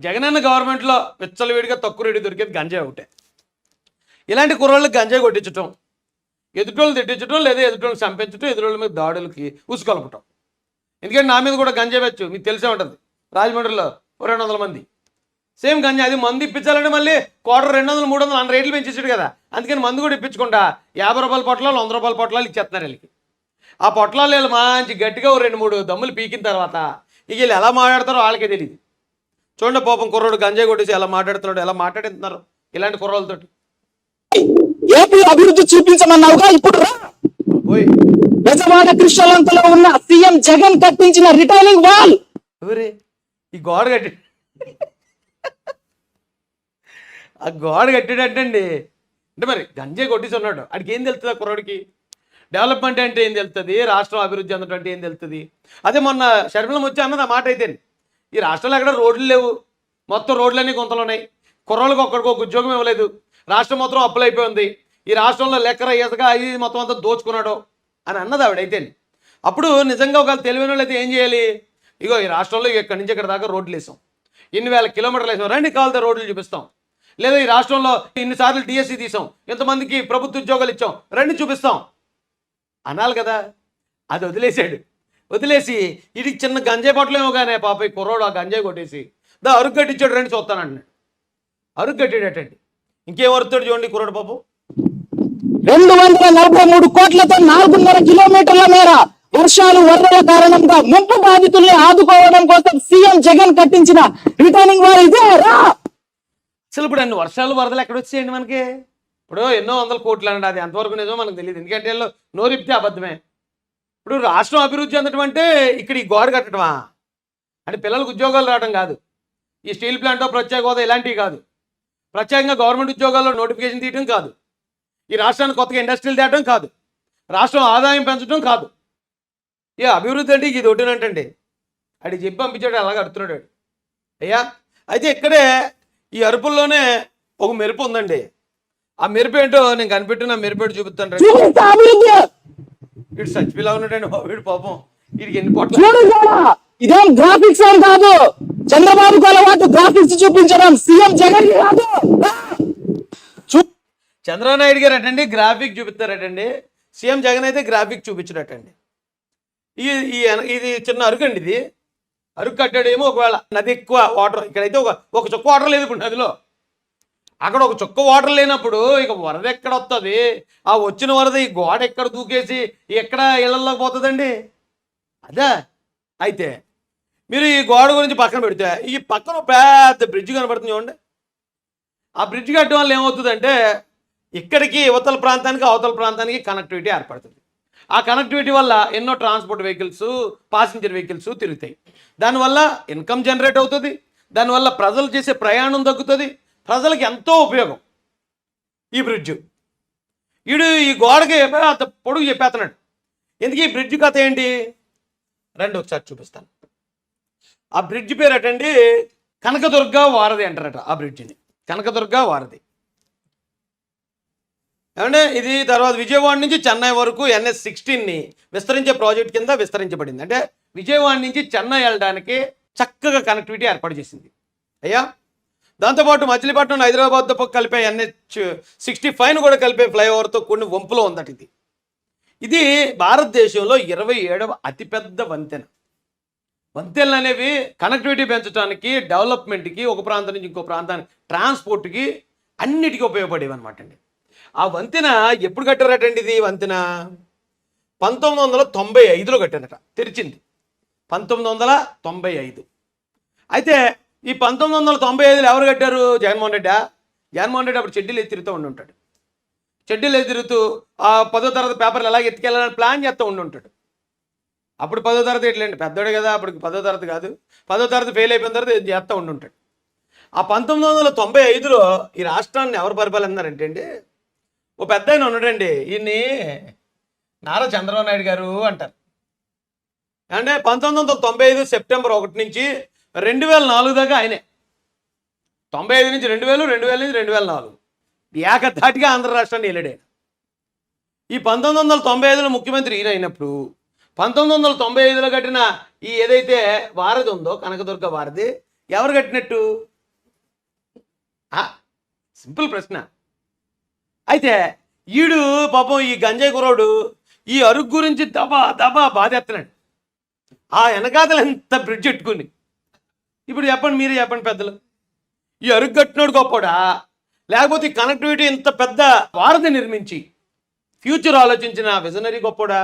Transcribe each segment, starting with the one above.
జగనన్న గవర్నమెంట్లో విచ్చలవిడిగా తక్కువ రేటు దొరికేది గంజాయి ఒకటే. ఇలాంటి కుర్రోళ్ళకి గంజాయి కొట్టించడం, ఎదుటోళ్ళు తిట్టించడం, లేదా ఎదుటోళ్ళని చంపించడం, ఎదుటోళ్ళ మీద దాడులకి ఉసుకొలపటం. ఎందుకంటే నా మీద కూడా గంజాయి వచ్చు, మీకు తెలిసే ఉంటుంది. రాజమండ్రిలో 200 మంది సేమ్ గంజాయి. అది మందు ఇప్పించాలంటే మళ్ళీ క్వార్టర్ 200, 300 అన్న రేట్లు పెంచేసాడు కదా. అందుకని మందు కూడా ఇప్పించకుండా 50 రూపాయల పొట్లాలు, 100 రూపాయల పొట్లాలు ఇచ్చేస్తున్నారు వీళ్ళకి. ఆ పొట్లాలు వీళ్ళు మంచి గట్టిగా 2-3 దమ్ములు పీకిన తర్వాత ఇక వీళ్ళు ఎలా మాట్లాడతారో వాళ్ళకే తెలియదు. చూడండి పాపం కుర్రోడు గంజాయి కొట్టేసి ఎలా మాట్లాడుతున్నాడు, ఎలా మాట్లాడుతున్నారు ఇలాంటి కుర్రోళ్ళతోటి. ఏపీ అభివృద్ధి చూపించమన్నావుగా, ఇప్పుడు బెజవాడ కృష్ణలంకలో ఉన్న సీఎం జగన్ కట్టించిన రిటైనింగ్ వాల్. ఎవరే ఈ గోడ కట్టి ఆ గోడ కట్టాడంటండి. అంటే మరి గంజాయి కొట్టేసి ఉన్నాడు, అడికి ఏం తెలుస్తుంది ఆ కుర్రోడికి? డెవలప్మెంట్ అంటే ఏం తెలుస్తుంది, రాష్ట్రం అభివృద్ధి అందటం అంటే ఏం తెలుస్తుంది? అదే మొన్న షర్మిలం వచ్చి అన్నది ఆ మాట అయితే, ఈ రాష్ట్రంలో ఎక్కడ రోడ్లు లేవు, మొత్తం రోడ్లన్నీ గుంతలు ఉన్నాయి, కుర్రోళ్ళకి ఒక్కడికి ఒక ఉద్యోగం ఇవ్వలేదు, రాష్ట్రం మొత్తం అప్పులు అయిపోయింది, ఈ రాష్ట్రంలో లెక్కర ఇసుగా ఇది మొత్తం అంతా దోచుకున్నాడు అని అన్నది ఆవిడైతే. అప్పుడు నిజంగా ఒకవేళ తెలివైన వాళ్ళు అయితే ఏం చేయాలి? ఇగో ఈ రాష్ట్రంలో ఇక్కడి నుంచి ఇక్కడ దాకా రోడ్లు వేసాం, ఇన్ని వేల కిలోమీటర్లు వేసాం, రండి కావాలితే రోడ్లు చూపిస్తాం. లేదా ఈ రాష్ట్రంలో ఇన్నిసార్లు టీఎస్సీ తీసాం, ఇంతమందికి ప్రభుత్వ ఉద్యోగాలు ఇచ్చాం, రండి చూపిస్తాం అనాలి కదా. అది వదిలేసాడు. వదిలేసి ఇది చిన్న గంజాయి పొట్టలేమో కానీ పాప ఈ కుర్రోడు ఆ గంజాయి కొట్టేసి అరుగు కట్టించాడు, రండి చూస్తానంటున్నాడు. అరుగు కట్టాడటండి. ఇంకేం వరుతాడు చూడండి కుర్రోడు పాపం. 243 కోట్లతో 4.5 కిలోమీటర్ల మేర వర్షాలు వరదల కారణంగా ముంపు బాధితుల్ని ఆదుకోవడం కోసం సీఎం జగన్ కట్టించిన రిటైనింగ్ వాల్ ఇదే రా. అసలు ఇప్పుడు అన్ని వర్షాలు వరదలు ఎక్కడ వచ్చేయండి మనకి? ఇప్పుడు ఎన్నో వందల కోట్లు అనండి, అది ఎంతవరకు నిజమో మనకు తెలియదు. ఎందుకంటే వీళ్ళు నోరిప్తే అబద్ధమే. ఇప్పుడు రాష్ట్రం అభివృద్ధి చెందడం అంటే ఇక్కడ ఈ గోడ కట్టడమా? అంటే పిల్లలకు ఉద్యోగాలు రావడం కాదు, ఈ స్టీల్ ప్లాంటో ప్రత్యేక హోదా ఇలాంటివి కాదు, ప్రత్యేకంగా గవర్నమెంట్ ఉద్యోగాల్లో నోటిఫికేషన్ తీయడం కాదు, ఈ రాష్ట్రానికి కొత్తగా ఇండస్ట్రీలు తేవడం కాదు, రాష్ట్రం ఆదాయం పెంచడం కాదు. ఏ అభివృద్ధి అంటే ఇది ఒకటినంటండి. అది చెప్పి పంపించాడు, అలాగ అడుగుతున్నాడు అయ్యా. అయితే ఇక్కడే ఈ అరుపుల్లోనే ఒక మెరుపు ఉందండి. ఆ మెరుపు ఏంటో నేను కనిపెట్టిన మెరుపేటు చూపిస్తాను. వీడు సచ్చిపిలా ఉన్నాడండి వీడు పాపం. వీడికి ఎన్ని పొట్ల. ఇదేం గ్రాఫిక్స్ ఏం కాదు, చంద్రబాబుకు అలవాటు గ్రాఫిక్స్ చూపించడం, సీఎం జగన్ కాదు. చంద్రబాబు నాయుడు గారు అటండి గ్రాఫిక్ చూపిస్తారటండి, సీఎం జగన్ అయితే గ్రాఫిక్ చూపించడటండి. ఇది చిన్న అరుగు అండి. ఇది అరుగు కట్టాడేమో ఒకవేళ నది ఎక్కువ వాటర్, ఇక్కడైతే ఒక చుక్క వాటర్ లేదు ఇప్పుడు నదిలో. అక్కడ ఒక చుక్క వాటర్ లేనప్పుడు ఇక వరద ఎక్కడ వస్తుంది? ఆ వచ్చిన వరద ఈ గోడ ఎక్కడ దూకేసి ఎక్కడ ఇళ్లలోకి పోతుందండి? అదే. అయితే మీరు ఈ గోడ గురించి పక్కన పెడితే ఈ పక్కన పెద్ద బ్రిడ్జ్ కనబడుతుంది చూడండి. ఆ బ్రిడ్జ్ కట్టడం వల్ల ఏమవుతుందంటే ఇక్కడికి యువతల ప్రాంతానికి అవతల ప్రాంతానికి కనెక్టివిటీ ఏర్పడుతుంది. ఆ కనెక్టివిటీ వల్ల ఎన్నో ట్రాన్స్పోర్ట్ వెహికల్స్, పాసింజర్ వెహికల్స్ తిరుగుతాయి. దానివల్ల ఇన్కమ్ జనరేట్ అవుతుంది, దానివల్ల ప్రజలు చేసే ప్రయాణం తగ్గుతుంది, ప్రజలకు ఎంతో ఉపయోగం ఈ బ్రిడ్జ్. వీడు ఈ గోడకి అంత పొడుగు చెప్పేస్తున్నాడు. ఎందుకు ఈ బ్రిడ్జ్ కథ ఏంటి రండి ఒకసారి చూపిస్తాను. ఆ బ్రిడ్జ్ పేరు అటండి కనకదుర్గ వారధి అంటారట. ఆ బ్రిడ్జిని కనకదుర్గ వారధి. ఏమంటే ఇది తర్వాత విజయవాడ నుంచి చెన్నై వరకు NH-16ని విస్తరించే ప్రాజెక్ట్ కింద విస్తరించబడింది. అంటే విజయవాడ నుంచి చెన్నై వెళ్ళడానికి చక్కగా కనెక్టివిటీ ఏర్పాటు చేసింది అయ్యా. దాంతోపాటు మచిలీపట్నం హైదరాబాద్తో కలిపే NH-65ను కూడా కలిపే ఫ్లైఓవర్తో కొన్ని వంపులో ఉందట. ఇది భారతదేశంలో 27వ అతిపెద్ద వంతెన. వంతెనలు అనేవి కనెక్టివిటీ పెంచడానికి, డెవలప్మెంట్కి, ఒక ప్రాంతం నుంచి ఇంకో ప్రాంతానికి ట్రాన్స్పోర్ట్కి అన్నిటికీ ఉపయోగపడేవి అనమాట అండి. ఆ వంతెన ఎప్పుడు కట్టారటండి? ఇది వంతెన 1995లో కట్టారట. తెరిచింది 1995. అయితే ఈ 1995లో ఎవరు కట్టారు? జగన్మోహన్ రెడ్డి. జగన్మోహన్ రెడ్డి అప్పుడు చెడ్డీలు తిరుగుతూ ఉంటాడు. చెడ్డీలు తిరుగుతూ ఆ 10వ తరగతి పేపర్లు ఎలా ఎత్తుకెళ్ళాలని ప్లాన్ చేస్తూ ఉంటాడు. అప్పుడు 10వ తరగతి ఎట్లండి, పెద్దోడు కదా, అప్పుడు 10వ తరగతి కాదు, 10వ తరగతి ఫెయిల్ అయిపోయిన తర్వాత చేస్తూ ఉంటాడు. ఆ 1995లో ఈ రాష్ట్రాన్ని ఎవరు పరిపాలన్నారంటే అండి, ఓ పెద్ద ఆయన ఉన్నాడండి. ఈయన్ని నారా చంద్రబాబు నాయుడు గారు అంటారు. అంటే 1995 సెప్టెంబర్ 1 నుంచి 2004 దాకా ఆయనే. 95 నుంచి 2000, 2000 నుంచి 2004 ఏకధాటిగా ఆంధ్ర రాష్ట్రాన్ని వెళ్ళాడు. ఈ 1995లో ముఖ్యమంత్రి ఈయన అయినప్పుడు 1995లో కట్టిన ఈ ఏదైతే వారధి ఉందో కనకదుర్గ వారధి ఎవరు కట్టినట్టు? సింపుల్ ప్రశ్న. అయితే ఈడు పాపం ఈ గంజాయి కుర్రాడు ఈ అరుగు గురించి దబా దబా బాధేస్తున్నాడు. ఆ వెనకాతలు ఎంత బ్రిడ్జ్ ఎట్టుకుని. ఇప్పుడు చెప్పండి, మీరే చెప్పండి పెద్దలు, ఈ అరుగు కట్టినోడు గొప్పడా, లేకపోతే ఈ కనెక్టివిటీ ఇంత పెద్ద వారధి నిర్మించి ఫ్యూచర్ ఆలోచించిన విజనరీ గొప్పడా?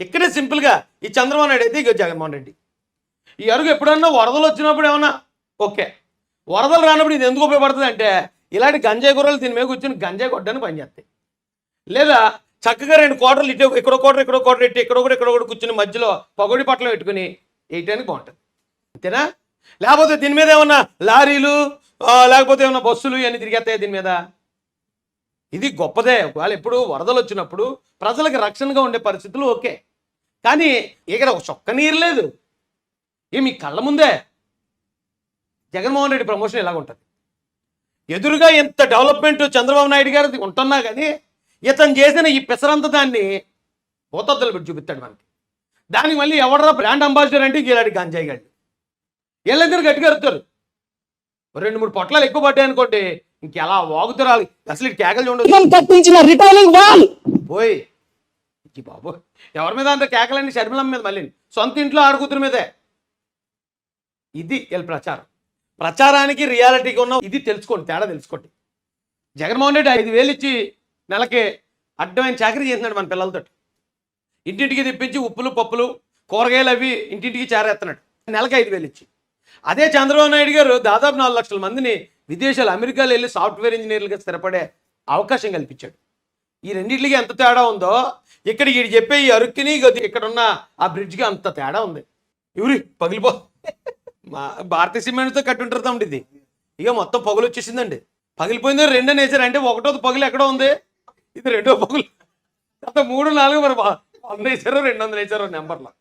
ఇక్కడే సింపుల్గా ఈ చంద్రబాబు నాయుడు అయితే ఇక జగన్మోహన్ రెడ్డి. ఈ అరుగు ఎప్పుడన్నా వరదలు వచ్చినప్పుడు ఏమన్నా ఓకే, వరదలు రానప్పుడు ఇది ఎందుకు ఉపయోగపడుతుంది అంటే ఇలాంటి గంజాయి గుర్రలు దీని మీద కూర్చొని గంజాయి కొట్టడానికి పనిచేస్తాయి. లేదా చక్కగా 2 కోటర్లు ఇటు ఇక్కడ కోటర్ ఇట్టి ఇక్కడ కూడా కూర్చుని మధ్యలో పగోడి పట్టలు పెట్టుకుని వేయటానికి బాగుంటుంది. అంతేనా? లేకపోతే దీని మీద ఏమన్నా లారీలు లేకపోతే ఏమన్నా బస్సులు ఇవన్నీ తిరిగేస్తాయి దీని మీద. ఇది గొప్పదే. ఒకవేళ ఎప్పుడు వరదలు వచ్చినప్పుడు ప్రజలకు రక్షణగా ఉండే పరిస్థితులు ఓకే. కానీ ఇక్కడ ఒక చొక్క నీరు లేదు. మీ కళ్ళ ముందే జగన్మోహన్ రెడ్డి ప్రమోషన్ ఇలాగ ఉంటుంది. ఎదురుగా ఎంత డెవలప్మెంట్ చంద్రబాబు నాయుడు గారు ఉంటున్నా కానీ ఇతను చేసిన ఈ పెసరంత దాన్ని పోతొద్దలు పెట్టి చూపిస్తాడు మనకి. దానికి మళ్ళీ ఎవడరా బ్రాండ్ అంబాసిడర్ అంటే ఇలాంటి గంజాయి గడ్డి వీళ్ళందరూ గట్టిగా ఎరుతారు. 2-3 పొట్లాలు ఎక్కువ పడ్డాయి అనుకోండి ఇంకెలా వాగుతారు. అసలు ఇటు కేకలు చూడండి. కట్టించిన రిటైనింగ్ వాల్ పోయి బాబు ఎవరి మీద అంత కేకలండి? షర్మిలమ్మ మీద, మళ్ళీ సొంత ఇంట్లో ఆడుకూతురు మీదే. ఇది వీళ్ళ ప్రచారానికి రియాలిటీకి ఉన్న ఇది తెలుసుకోండి, తేడా తెలుసుకోండి. జగన్మోహన్ రెడ్డి 5,000 ఇచ్చి నెలకి అడ్డమైన చాకరీ చేస్తున్నాడు మన పిల్లలతో. ఇంటింటికి తెప్పించి ఉప్పులు పప్పులు కూరగాయలు అవి ఇంటింటికి చేరేస్తున్నాడు నెలకి 5,000 ఇచ్చి. అదే చంద్రబాబు నాయుడు గారు దాదాపు 4 లక్షల మందిని విదేశాలు అమెరికాలో వెళ్ళి సాఫ్ట్వేర్ ఇంజనీర్లుగా స్థిరపడే అవకాశం కల్పించాడు. ఈ రెండింటికి ఎంత తేడా ఉందో ఇక్కడ వీడు చెప్పే ఈ అరుక్కిని ఇక్కడ ఉన్న ఆ బ్రిడ్జ్కి అంత తేడా ఉంది. ఇవరి పగిలిపో మా భారతీయ సిమెంట్తో కట్టుంటారు తమ్ముడు. ఇది ఇక మొత్తం పగులు వచ్చేసిందండి. పగిలిపోయింది 2 నేచర్ అంటే ఒకటోది పగులు ఎక్కడో ఉంది, ఇది 2వ పగులు. 3, 4 మరి 100 వేసారో 200 వేసారో నెంబర్లో.